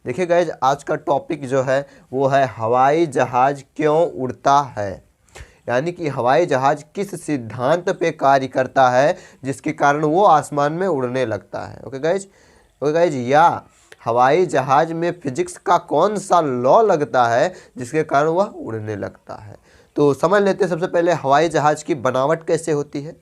देखिए गाइज, आज का टॉपिक जो है वो है हवाई जहाज़ क्यों उड़ता है, यानी कि हवाई जहाज़ किस सिद्धांत पे कार्य करता है जिसके कारण वो आसमान में उड़ने लगता है। ओके गाइज, या हवाई जहाज़ में फिजिक्स का कौन सा लॉ लगता है जिसके कारण वह उड़ने लगता है। तो समझ लेते हैं सबसे पहले हवाई जहाज़ की बनावट कैसे होती है।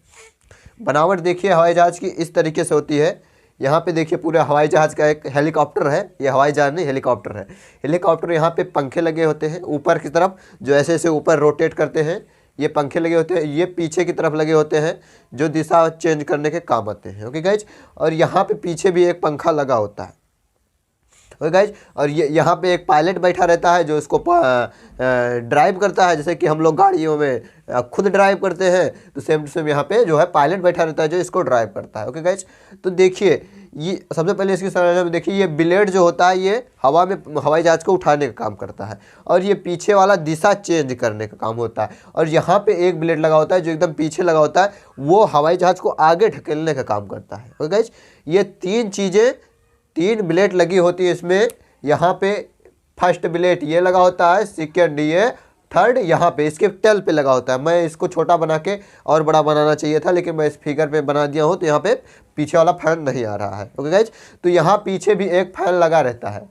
बनावट देखिए हवाई जहाज़ की इस तरीके से होती है। यहाँ पे देखिए पूरा हवाई जहाज़ का एक हेलीकॉप्टर है, ये हवाई जहाज़ नहीं हेलीकॉप्टर है। हेलीकॉप्टर यहाँ पे पंखे लगे होते हैं ऊपर की तरफ, जो ऐसे ऐसे ऊपर रोटेट करते हैं, ये पंखे लगे होते हैं। ये पीछे की तरफ लगे होते हैं जो दिशा चेंज करने के काम आते हैं। ओके गाइज, और यहाँ पे पीछे भी एक पंखा लगा होता है। ओके गाइज, और ये यहाँ पे एक पायलट बैठा रहता है जो इसको ड्राइव करता है, जैसे कि हम लोग गाड़ियों में खुद ड्राइव करते हैं, तो सेम टू सेम यहाँ पे जो है पायलट बैठा रहता है जो इसको ड्राइव करता है। ओके गाइज, तो देखिए ये सबसे पहले इसकी संरचना में देखिए, ये ब्लेड जो होता है ये हवा में हवाई जहाज़ को उठाने का काम करता है, और ये पीछे वाला दिशा चेंज करने का काम होता है। और यहाँ पे एक ब्लेड लगा होता है जो एकदम पीछे लगा होता है, वो हवाई जहाज़ को आगे ढकेलने का काम करता है। ओके गाइज, ये तीन ब्लेड लगी होती है इसमें। यहाँ पे फर्स्ट ब्लेड ये लगा होता है, सेकेंड ये, थर्ड यहाँ पे इसके टेल पे लगा होता है। मैं इसको छोटा बना के और बड़ा बनाना चाहिए था, लेकिन मैं इस फिगर पे बना दिया हूँ, तो यहाँ पे पीछे वाला फैन नहीं आ रहा है। ओके गाइज, तो यहाँ पीछे भी एक फैन लगा रहता है,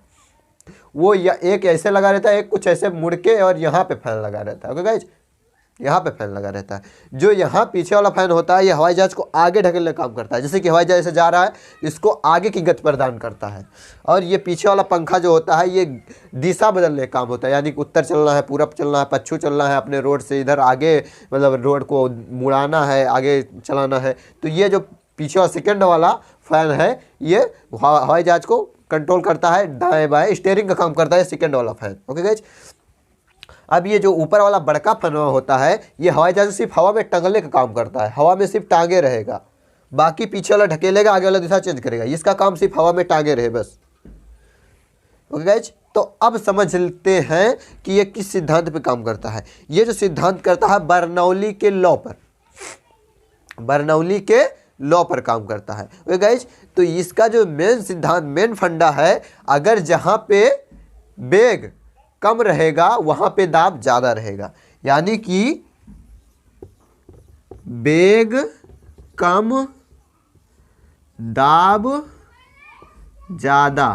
वो एक ऐसे लगा रहता है, एक कुछ ऐसे मुड़ के, और यहाँ पे फैन लगा रहता है। ओके गाइज, यहाँ पे फैन लगा रहता है। जो यहाँ पीछे वाला फैन होता है ये हवाई जहाज़ को आगे ढकेलने का काम करता है, जैसे कि हवाई जहाज़ से जा रहा है इसको आगे की गति प्रदान करता है। और ये पीछे वाला पंखा जो होता है ये दिशा बदलने का काम होता है, यानी कि उत्तर चलना है, पूरब चलना है, पश्चिम चलना है, अपने रोड से इधर आगे, मतलब रोड को मुड़ाना है, आगे चलाना है। तो ये जो पीछे वाला सेकेंड वाला फैन है ये हवाई जहाज़ को कंट्रोल करता है, दाएँ बाएँ स्टीयरिंग का काम करता है सेकेंड वाला फैन। ओके गाइज, अब ये जो ऊपर वाला बड़का फनवा होता है ये हवाई जहाज़ सिर्फ हवा में टंगने का काम करता है, हवा में सिर्फ टांगे रहेगा, बाकी पीछे वाला ढकेलेगा, आगे वाला दिशा चेंज करेगा, इसका काम सिर्फ हवा में टांगे रहे बस। ओके गाइज, तो अब समझ लेते हैं कि ये किस सिद्धांत पे काम करता है। ये जो सिद्धांत करता है बर्नौली के लॉ पर, बर्नौली के लॉ पर काम करता है। ओके गाइज, तो इसका जो मेन सिद्धांत, मेन फंडा है, अगर जहाँ पे वेग कम रहेगा वहां पे दाब ज्यादा रहेगा, यानी कि वेग कम दाब ज्यादा।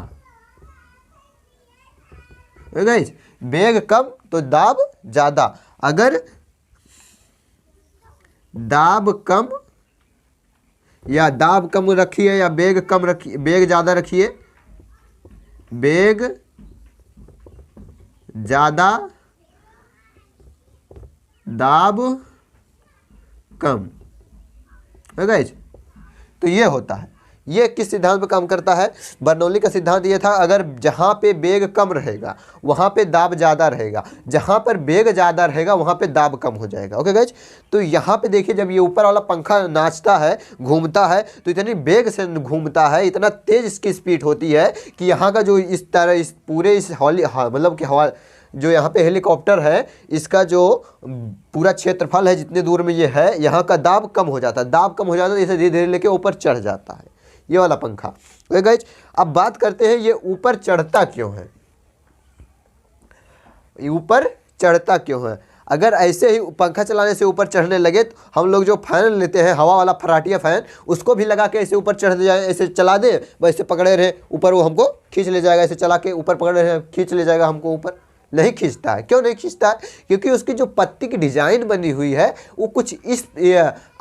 गाइस, वेग कम तो दाब ज्यादा। अगर दाब कम या दाब कम रखिए या वेग कम रखिए, वेग ज्यादा रखिए, वेग ज़्यादा दाब कम। गाइज, तो ये होता है, ये किस सिद्धांत पर काम करता है। बर्नौली का सिद्धांत ये था, अगर जहाँ पे वेग कम रहेगा वहाँ पे दाब ज़्यादा रहेगा, जहाँ पर वेग ज़्यादा रहेगा वहाँ पे दाब कम हो जाएगा। ओके गाइज, तो यहाँ पे देखिए जब ये ऊपर वाला पंखा नाचता है, घूमता है, तो इतनी वेग से घूमता है, इतना तेज इसकी स्पीड होती है कि यहाँ का जो इस तरह इस पूरे इस मतलब कि हवा जो यहाँ पे हेलीकॉप्टर है इसका जो पूरा क्षेत्रफल है जितने दूर में ये है, यहाँ का दाब कम हो जाता है। दाब कम हो जाता है, इसे धीरे धीरे लेके ऊपर चढ़ जाता है ये वाला पंखा। ओके गाइज, अब बात करते हैं ये ऊपर चढ़ता क्यों है, ऊपर चढ़ता क्यों है। अगर ऐसे ही पंखा चलाने से ऊपर चढ़ने लगे तो हम लोग जो फैन लेते हैं हवा वाला फराटिया फैन, उसको भी लगा के ऐसे ऊपर चढ़ जाए, ऐसे चला दे, वैसे पकड़े रहे ऊपर, वो हमको खींच ले जाएगा, ऐसे चला के ऊपर पकड़े रहे खींच ले जाएगा हमको ऊपर। नहीं खींचता है। क्यों नहीं खींचता है? क्योंकि उसकी जो पत्ती की डिजाइन बनी हुई है वो कुछ इस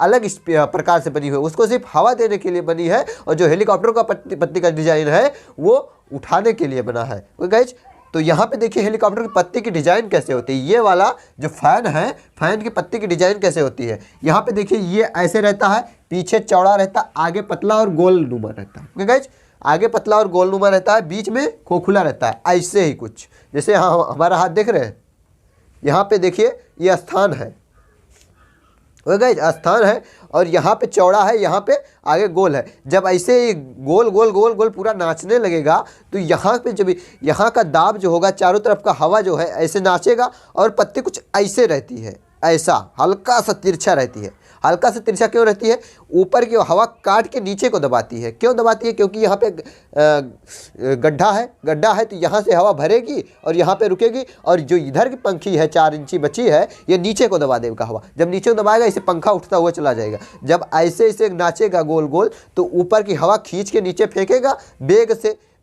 अलग इस प्रकार से बनी हुई है, उसको सिर्फ हवा देने के लिए बनी है, और जो हेलीकॉप्टर का पत्ती का डिजाइन है वो उठाने के लिए बना है। गाइज, तो यहाँ पे देखिए हेलीकॉप्टर की पत्ती की डिजाइन कैसे होती है। ये वाला जो फैन है, फैन की पत्ती की डिजाइन कैसे होती है, यहाँ पे देखिए ये ऐसे रहता है, पीछे चौड़ा रहता है, आगे पतला और गोल नुमा रहता है। ओके गाइज, आगे पतला और गोल नुमा रहता है, बीच में खोखुला रहता है, ऐसे ही कुछ जैसे हाँ हमारा हाथ देख रहे हैं, यहाँ पे देखिए ये स्थान है। ओके गाइज, स्थान है और यहाँ पे चौड़ा है, यहाँ पे आगे गोल है। जब ऐसे ही गोल गोल गोल गोल पूरा नाचने लगेगा तो यहाँ पे जब यहाँ का दाब जो होगा, चारों तरफ का हवा जो है ऐसे नाचेगा, और पत्ती कुछ ऐसे रहती है, ऐसा हल्का सा तिरछा रहती है, हल्का से तिरछा क्यों रहती है? ऊपर की हवा काट के नीचे को दबाती है। क्यों दबाती है? क्योंकि यहाँ पे गड्ढा है तो यहाँ से हवा भरेगी और यहाँ पे रुकेगी, और जो इधर की पंखी है 4 इंची बची है ये नीचे को दबा देगा हवा। जब नीचे को दबाएगा इसे पंखा उठता हुआ चला जाएगा। जब ऐसे इसे नाचेगा गोल गोल तो ऊपर की हवा खींच के नीचे फेंकेगा,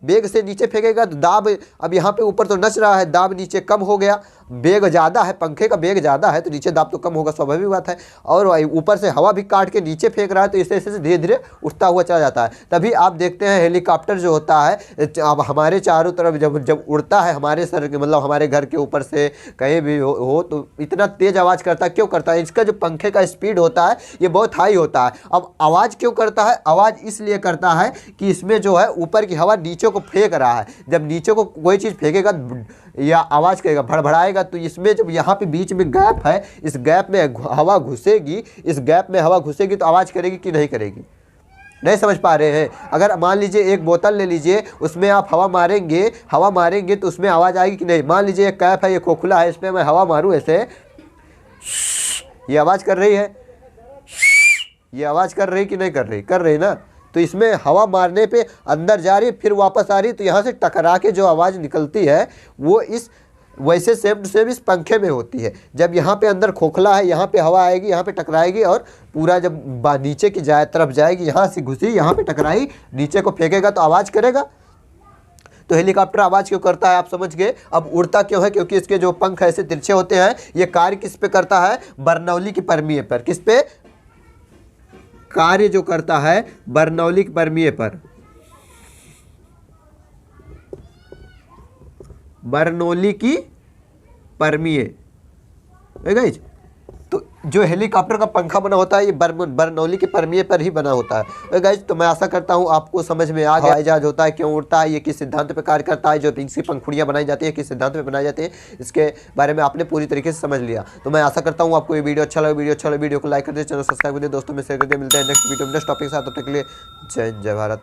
बेग से नीचे फेंकेगा तो दाब, अब यहाँ पे ऊपर तो नच रहा है, दाब नीचे कम हो गया, बेग ज़्यादा है, पंखे का बेग ज़्यादा है तो नीचे दाब तो कम होगा, स्वाभाविक बात है। और ऊपर से हवा भी काट के नीचे फेंक रहा है तो इसे धीरे धीरे उठता हुआ चला जाता है। तभी आप देखते हैं हेलीकॉप्टर जो होता है अब हमारे चारों तरफ जब उड़ता है हमारे सर के, मतलब हमारे घर के ऊपर से कहीं भी हो तो इतना तेज़ आवाज़ करता है। क्यों करता है? इसका जो पंखे का स्पीड होता है ये बहुत हाई होता है। अब आवाज़ क्यों करता है? आवाज़ इसलिए करता है कि इसमें जो है ऊपर की हवा नीचे को फेंक रहा है। जब नीचे को कोई चीज़ फेंकेगा या आवाज़ करेगा, भड़भड़ाएगा, तो इसमें जब यहाँ पे बीच में गैप है, इस गैप में हवा घुसेगी, तो आवाज़ करेगी कि नहीं करेगी? नहीं समझ पा रहे हैं? अगर मान लीजिए एक बोतल ले लीजिए, उसमें आप हवा मारेंगे तो उसमें आवाज़ आएगी कि नहीं? मान लीजिए एक कैप है, ये खोखला है, इस पर मैं हवा मारूँ ऐसे, ये आवाज़ कर रही है, ये आवाज़ कर रही कि नहीं कर रही? कर रही ना। तो इसमें हवा मारने पे अंदर जा रही, फिर वापस आ रही, तो यहाँ से टकरा के जो आवाज़ निकलती है वो इस वैसे सेम टू सेम इस पंखे में होती है। जब यहाँ पे अंदर खोखला है, यहाँ पे हवा आएगी, यहाँ पे टकराएगी, और पूरा जब नीचे की तरफ जाएगी, यहाँ से घुसी, यहाँ पे टकराई, नीचे को फेंकेगा तो आवाज़ करेगा। तो हेलीकॉप्टर आवाज़ क्यों करता है आप समझ गए। अब उड़ता क्यों है? क्योंकि इसके जो पंख ऐसे तिरछे होते हैं। ये कार्य किस पे करता है? बर्नौली की परमीय पर। किस पे कार्य जो करता है? बर्नौली की परमीय पर। बर्नौली की परमीय, गाइस। तो जो हेलीकॉप्टर का पंखा बना होता है ये बर्नौली के परमीय पर ही बना होता है। गाइस तो मैं आशा करता हूँ आपको समझ में आ गया हवाई जहाज होता है, क्यों उड़ता है, ये किस सिद्धांत पे कार्य करता है, जो इसकी पंखुड़ियाँ बनाई जाती है किस सिद्धांत पे बनाई जाती है, इसके बारे में आपने पूरी तरीके से समझ लिया। तो मैं आशा करता हूँ आपको ये वीडियो अच्छा लगा। वीडियो को लाइक कर दे, चैनल सब्सक्राइब कर दे, दोस्तों में शेयर कर दे। मिलते हैं नेक्स्ट वीडियो में नेक्स्ट टॉपिक के साथ। तब तक के लिए जय हिंद, जय भारत।